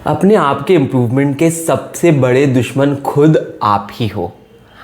अपने आप के इम्प्रूवमेंट के सबसे बड़े दुश्मन खुद आप ही हो।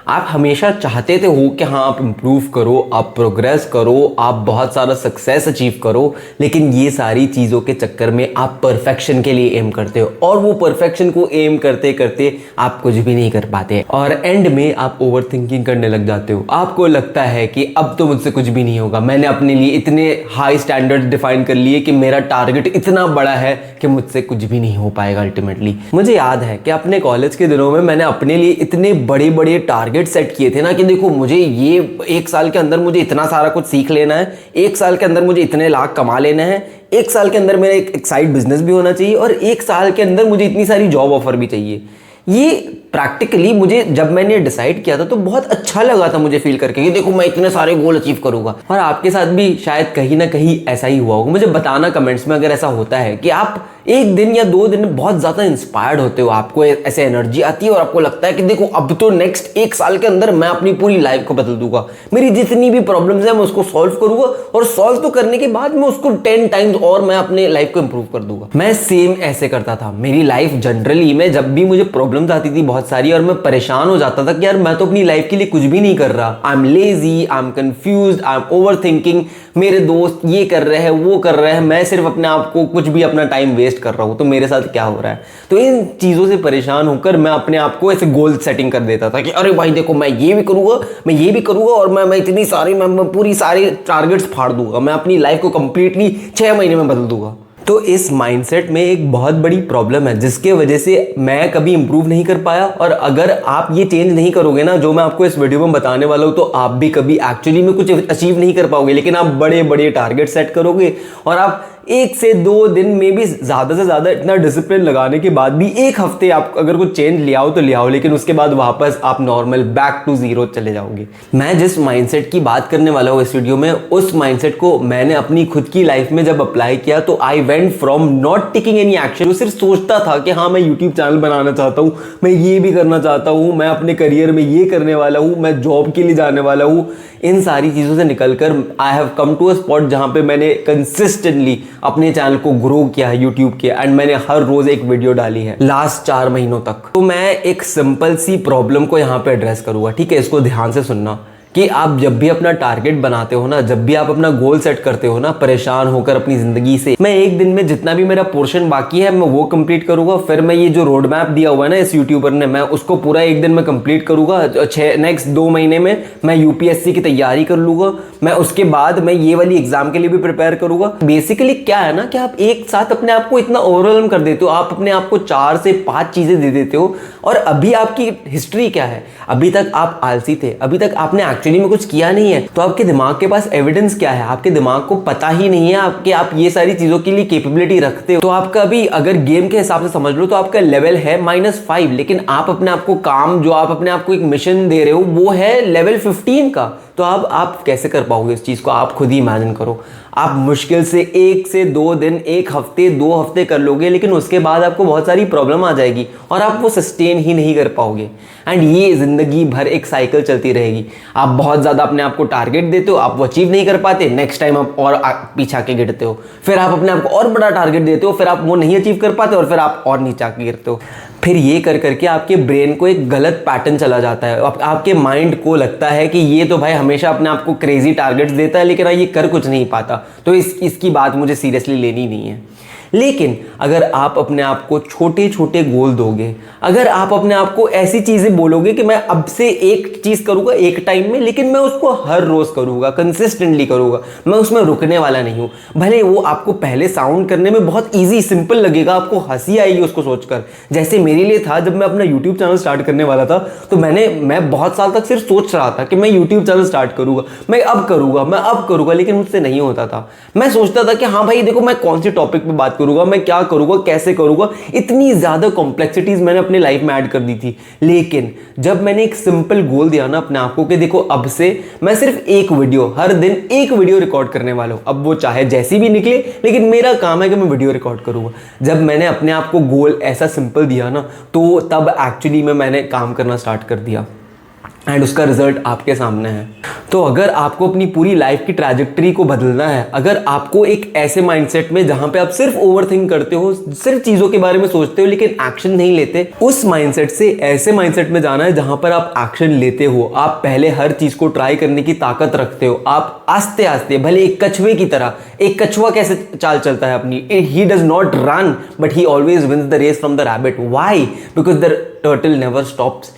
आप हमेशा चाहते थे हो कि हाँ आप इम्प्रूव करो, आप प्रोग्रेस करो, आप बहुत सारा सक्सेस अचीव करो, लेकिन ये सारी चीज़ों के चक्कर में आप परफेक्शन के लिए एम करते हो और वो परफेक्शन को एम करते करते आप कुछ भी नहीं कर पाते और एंड में आप ओवर थिंकिंग करने लग जाते हो। आपको लगता है कि अब तो मुझसे कुछ भी नहीं होगा, मैंने अपने लिए इतने हाई स्टैंडर्ड डिफाइन कर लिए कि मेरा टारगेट इतना बड़ा है कि मुझसे कुछ भी नहीं हो पाएगा अल्टीमेटली। मुझे याद है कि अपने कॉलेज के दिनों में मैंने अपने लिए इतने बड़े बड़े टारगेट सेट किए थे ना कि देखो मुझे ये 1 साल के अंदर मुझे इतना सारा कुछ सीख लेना है, 1 साल के अंदर मुझे इतने लाख कमा लेना है, 1 साल के अंदर मेरा एक साइड बिजनेस भी होना चाहिए और 1 साल के अंदर मुझे इतनी सारी जॉब ऑफर भी चाहिए। ये प्रैक्टिकली मुझे जब मैंने डिसाइड किया था तो बहुत अच्छा लगा था मुझे फील करके कि देखो मैं इतने सारे गोल अचीव करूंगा। और आपके साथ भी शायद कहीं ना कहीं ऐसा ही हुआ होगा। मुझे बताना कमेंट्स में अगर ऐसा होता है कि आप 1 दिन या 2 दिन बहुत ज़्यादा इंस्पायर्ड होते हो, आपको ऐसे एनर्जी आती है और आपको लगता है कि देखो अब तो नेक्स्ट 1 साल के अंदर मैं अपनी पूरी लाइफ को बदल दूंगा, मेरी जितनी भी प्रॉब्लम्स है मैं उसको सॉल्व करूंगा और सॉल्व तो करने के बाद मैं उसको 10 टाइम्स और मैं अपने लाइफ को इंप्रूव कर दूंगा। मैं सेम ऐसे करता था। मेरी लाइफ जनरली में जब भी मुझे प्रॉब्लम्स आती थी बहुत सारी और मैं परेशान हो जाता था कि यार मैं तो अपनी लाइफ के लिए कुछ भी नहीं कर रहा, I am lazy, I am confused, I am over thinking, मेरे दोस्त ये कर रहे हैं वो कर रहे हैं, मैं सिर्फ अपने आप को कुछ भी अपना टाइम वेस्ट कर रहा हूँ, तो मेरे साथ क्या हो रहा है। तो इन चीज़ों से परेशान होकर मैं अपने आप को ऐसे गोल सेटिंग कर देता था कि अरे भाई देखो मैं ये भी करूँगा, मैं ये भी करूँगा और मैं इतनी सारी मैं पूरी सारी टारगेट्स फाड़ दूंगा, मैं अपनी लाइफ को कंप्लीटली 6 महीने में बदल दूंगा। तो इस माइंडसेट में एक बहुत बड़ी प्रॉब्लम है जिसके वजह से मैं कभी इंप्रूव नहीं कर पाया। और अगर आप ये चेंज नहीं करोगे ना जो मैं आपको इस वीडियो में बताने वाला हूँ, तो आप भी कभी एक्चुअली में कुछ अचीव नहीं कर पाओगे। लेकिन आप बड़े बड़े टारगेट सेट करोगे और आप 1 से 2 दिन में भी ज़्यादा से ज़्यादा इतना डिसिप्लिन लगाने के बाद भी 1 हफ्ते आप अगर कुछ चेंज ले आओ तो ले आओ, लेकिन उसके बाद वापस आप नॉर्मल बैक टू जीरो चले जाओगे। मैं जिस माइंडसेट की बात करने वाला हूँ इस वीडियो में, उस माइंडसेट को मैंने अपनी खुद की लाइफ में जब अप्लाई किया तो I went from not taking any action. जो सिर्फ सोचता था कि हाँ मैं यूट्यूब चैनल बनाना चाहता हूँ, मैं ये भी करना चाहता हूँ, मैं अपने करियर में ये करने वाला हूँ, मैं जॉब के लिए जाने वाला हूँ, इन सारी चीज़ों से निकलकर I have come to a spot जहाँ पे मैंने कंसिस्टेंटली अपने चैनल को ग्रो किया है यूट्यूब के एंड मैंने हर रोज एक वीडियो डाली है लास्ट 4 महीनों तक। तो मैं एक सिंपल सी प्रॉब्लम को यहाँ पे एड्रेस करूँगा, ठीक है। इसको ध्यान से सुनना कि आप जब भी अपना टारगेट बनाते हो ना, जब भी आप अपना गोल सेट करते हो ना परेशान होकर अपनी ज़िंदगी से, मैं 1 दिन में जितना भी मेरा पोर्शन बाकी है मैं वो कंप्लीट करूँगा। फिर मैं ये जो रोड मैप दिया हुआ है ना इस यूट्यूबर ने, मैं उसको पूरा 1 दिन में कंप्लीट करूँगा। नेक्स्ट 2 महीने में मैं यूपीएससी की तैयारी कर लूँगा। मैं उसके बाद मैं ये वाली एग्जाम के लिए भी प्रिपेयर करूँगा। बेसिकली क्या है ना कि आप एक साथ अपने आप को इतना ओवरवेल्म कर देते हो, आप अपने आप को 4 से 5 चीज़ें दे देते हो। और अभी आपकी हिस्ट्री क्या है, अभी तक आप आलसी थे, अभी तक आपने एक्चुअली में कुछ किया नहीं है। तो आपके दिमाग के पास एविडेंस क्या है, आपके दिमाग को पता ही नहीं है आपके आप ये सारी चीजों के लिए कैपेबिलिटी रखते हो। तो आपका अभी अगर गेम के हिसाब से समझ लो तो आपका लेवल है -5, लेकिन आप अपने आप को काम जो आप अपने आप को एक मिशन दे रहे हो वो है लेवल 15 का। तो अब आप कैसे कर पाओगे इस चीज़ को, आप खुद ही इमेजिन करो। आप मुश्किल से 1 से 2 दिन, 1 हफ्ते, 2 हफ्ते कर लोगे, लेकिन उसके बाद आपको बहुत सारी प्रॉब्लम आ जाएगी और आप वो सस्टेन ही नहीं कर पाओगे। एंड ये ज़िंदगी भर एक साइकिल चलती रहेगी। आप बहुत ज़्यादा अपने आप को टारगेट देते हो, आप वो अचीव नहीं कर पाते, नेक्स्ट टाइम आप और पीछे आके गिरते हो। फिर आप अपने आप को और बड़ा टारगेट देते हो, फिर आप वो नहीं अचीव कर पाते और फिर आप और नीचे आके गिरते हो। फिर ये कर करके आपके ब्रेन को एक गलत पैटर्न चला जाता है। आपके माइंड को लगता है कि ये तो भाई हमेशा अपने आप को क्रेजी टारगेट्स देता है लेकिन ये कर कुछ नहीं पाता, तो इसकी बात मुझे सीरियसली लेनी नहीं है। लेकिन अगर आप अपने आप को छोटे छोटे गोल दोगे, अगर आप अपने आप को ऐसी चीज़ें बोलोगे कि मैं अब से एक चीज़ करूँगा एक टाइम में, लेकिन मैं उसको हर रोज़ करूँगा, कंसिस्टेंटली करूँगा, मैं उसमें रुकने वाला नहीं हूँ। भले वो आपको पहले साउंड करने में बहुत ईजी सिंपल लगेगा, आपको हंसी आएगी उसको सोचकर, जैसे मेरे लिए था जब मैं अपना यूट्यूब चैनल स्टार्ट करने वाला था। तो मैं बहुत साल तक सिर्फ सोच रहा था कि मैं यूट्यूब चैनल स्टार्ट करूँगा, मैं अब करूँगा, लेकिन मुझसे नहीं होता था। मैं सोचता था कि हाँ भाई देखो मैं कौन से टॉपिक पर बात करूंगा, मैं क्या करूंगा, कैसे करूंगा, इतनी ज्यादा कॉम्प्लेक्सिटीज मैंने अपनी लाइफ में ऐड कर दी थी। लेकिन जब मैंने एक सिंपल गोल दिया ना अपने आप को कि देखो अब से मैं सिर्फ एक वीडियो, हर दिन एक वीडियो रिकॉर्ड करने वाला हूं, अब वो चाहे जैसी भी निकले लेकिन मेरा काम है कि मैं वीडियो रिकॉर्ड करूंगा। जब मैंने अपने आप को गोल ऐसा सिंपल दिया ना, तो तब एक्चुअली में मैंने काम करना स्टार्ट कर दिया। एंड उसका रिजल्ट आपके सामने है। तो अगर आपको अपनी पूरी लाइफ की ट्रैजेक्टरी को बदलना है, अगर आपको एक ऐसे माइंडसेट में जहां पे आप सिर्फ ओवरथिंक करते हो, सिर्फ चीजों के बारे में सोचते हो लेकिन एक्शन नहीं लेते, उस माइंडसेट से ऐसे माइंडसेट में जाना है जहां पर आप एक्शन लेते हो, आप पहले हर चीज को ट्राई करने की ताकत रखते हो, आप आस्ते आस्ते, भले एक कछुए की तरह, एक कछुआ कैसे चाल चलता है अपनी, he does not run but he always wins the race from the rabbit. Why? Because the turtle never stops.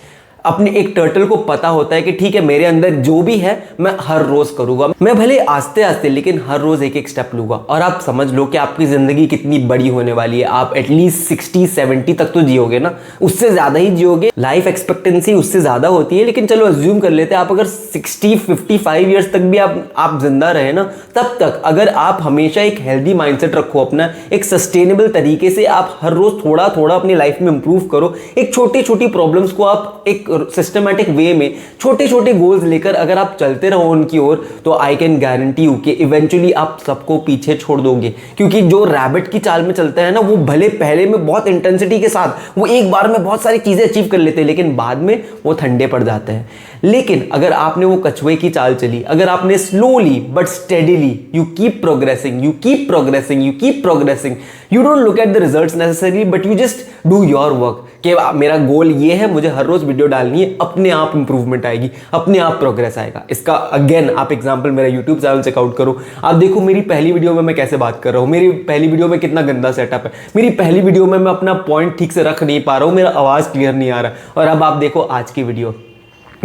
अपने एक टर्टल को पता होता है कि ठीक है, मेरे अंदर जो भी है मैं हर रोज करूंगा, मैं भले आस्ते आस्ते लेकिन हर रोज एक एक स्टेप लूंगा। और आप समझ लो कि आपकी जिंदगी कितनी बड़ी होने वाली है। आप एटलीस्ट 60-70 तक तो जियोगे ना, उससे ज्यादा ही जियोगे। लाइफ एक्सपेक्टेंसी उससे ज्यादा होती है, लेकिन चलो अज्यूम कर लेते हैं आप अगर 60-55 ईयर्स तक भी आप जिंदा रहे ना, तब तक अगर आप हमेशा एक हेल्दी माइंडसेट रखो, अपना एक सस्टेनेबल तरीके से आप हर रोज थोड़ा थोड़ा अपनी लाइफ में इंप्रूव करो, एक छोटी छोटी प्रॉब्लम्स को आप एक सिस्टमैटिक वे में छोटे छोटे गोल्स लेकर अगर आप चलते रहो उनकी ओर, तो आई कैन गारंटी यू कि इवेंचुअली आप सबको पीछे छोड़ दोगे। क्योंकि जो रैबिट की चाल में चलता है ना, वो भले पहले में बहुत इंटेंसिटी के साथ वो एक बार में बहुत सारी चीजें अचीव कर लेते हैं, लेकिन बाद में वो ठंडे पड़ जाते हैं। लेकिन अगर आपने वो कछुए की चाल चली, अगर आपने slowly but steadily, you keep progressing, you keep progressing, you keep progressing, you don't look at the results necessary but you just do your work कि मेरा गोल ये है, मुझे हर रोज वीडियो डालनी है, अपने आप इंप्रूवमेंट आएगी, अपने आप प्रोग्रेस आएगा। इसका अगेन आप एग्जांपल मेरा यूट्यूब चैनल चेकआउट करो, आप देखो मेरी पहली वीडियो में मैं कैसे बात कर रहा हूँ, मेरी पहली वीडियो में कितना गंदा सेटअप है, मेरी पहली वीडियो में मैं अपना पॉइंट ठीक से रख नहीं पा रहा हूँ, मेरा आवाज क्लियर नहीं आ रहा। और अब आप देखो आज की वीडियो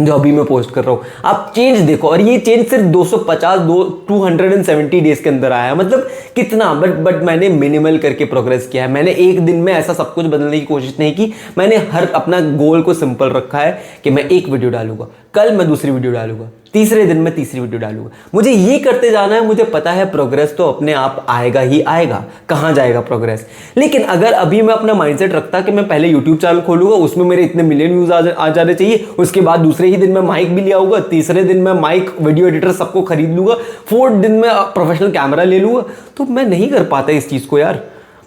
जो अभी मैं पोस्ट कर रहा हूँ, आप चेंज देखो, और ये चेंज सिर्फ 270 डेज के अंदर आया है। मतलब कितना, बट मैंने मिनिमल करके प्रोग्रेस किया है। मैंने एक दिन में ऐसा सब कुछ बदलने की कोशिश नहीं की। मैंने हर अपना गोल को सिंपल रखा है कि मैं एक वीडियो डालूंगा, कल मैं दूसरी वीडियो डालूंगा, तीसरे दिन मैं तीसरी वीडियो डालूंगा। मुझे ये करते जाना है, मुझे पता है प्रोग्रेस तो अपने आप आएगा ही आएगा, कहाँ जाएगा प्रोग्रेस। लेकिन अगर अभी मैं अपना माइंडसेट रखता कि मैं पहले यूट्यूब चैनल खोलूंगा, उसमें मेरे इतने मिलियन व्यूज आ जाने चाहिए, उसके बाद दूसरे ही दिन मैं माइक भी ले आऊंगा, तीसरे दिन मैं माइक वीडियो एडिटर सबको खरीद लूंगा, फोर्थ दिन मैं प्रोफेशनल कैमरा ले लूंगा, तो मैं नहीं कर पाता इस चीज को यार।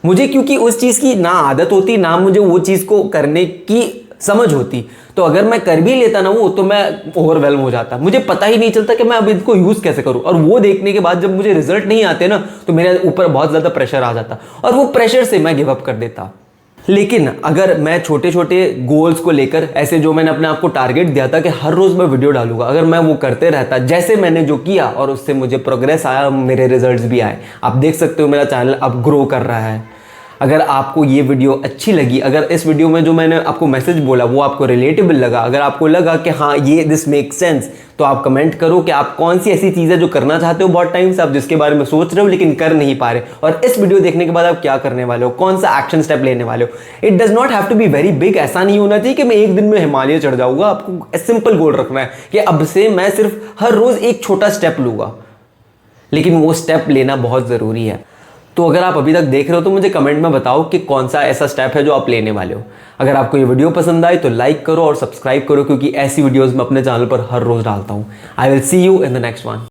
मुझे क्योंकि उस चीज की ना आदत होती, ना मुझे वो चीज को करने की समझ होती। तो अगर मैं कर भी लेता ना वो, तो मैं ओवरवेल्म हो जाता, मुझे पता ही नहीं चलता कि मैं अब इनको यूज कैसे करूं। और वो देखने के बाद जब मुझे रिजल्ट नहीं आते ना, तो मेरे ऊपर बहुत ज्यादा प्रेशर आ जाता, और वो प्रेशर से मैं गिव अप कर देता। लेकिन अगर मैं छोटे छोटे गोल्स को लेकर, ऐसे जो मैंने अपने आप को टारगेट दिया था कि हर रोज मैं वीडियो डालूंगा, अगर मैं वो करते रहता जैसे मैंने जो किया, और उससे मुझे प्रोग्रेस आया, मेरे रिजल्ट्स भी आए। आप देख सकते हो मेरा चैनल अब ग्रो कर रहा है। अगर आपको ये वीडियो अच्छी लगी, अगर इस वीडियो में जो मैंने आपको मैसेज बोला वो आपको रिलेटेबल लगा, अगर आपको लगा कि हाँ ये दिस मेक सेंस, तो आप कमेंट करो कि आप कौन सी ऐसी चीज़ है जो करना चाहते हो बहुत टाइम से, आप जिसके बारे में सोच रहे हो लेकिन कर नहीं पा रहे, और इस वीडियो देखने के बाद आप क्या करने वाले हो, कौन सा एक्शन स्टेप लेने वाले हो। It does not have to be very big. ऐसा नहीं होना चाहिए कि मैं एक दिन में हिमालय चढ़ जाऊंगा। आपको सिंपल गोल रखना है कि अब से मैं सिर्फ हर रोज एक छोटा स्टेप लूंगा, लेकिन वो स्टेप लेना बहुत ज़रूरी है। तो अगर आप अभी तक देख रहे हो तो मुझे कमेंट में बताओ कि कौन सा ऐसा स्टेप है जो आप लेने वाले हो। अगर आपको ये वीडियो पसंद आए तो लाइक करो और सब्सक्राइब करो, क्योंकि ऐसी वीडियोस मैं अपने चैनल पर हर रोज डालता हूँ। I will see you in the next one.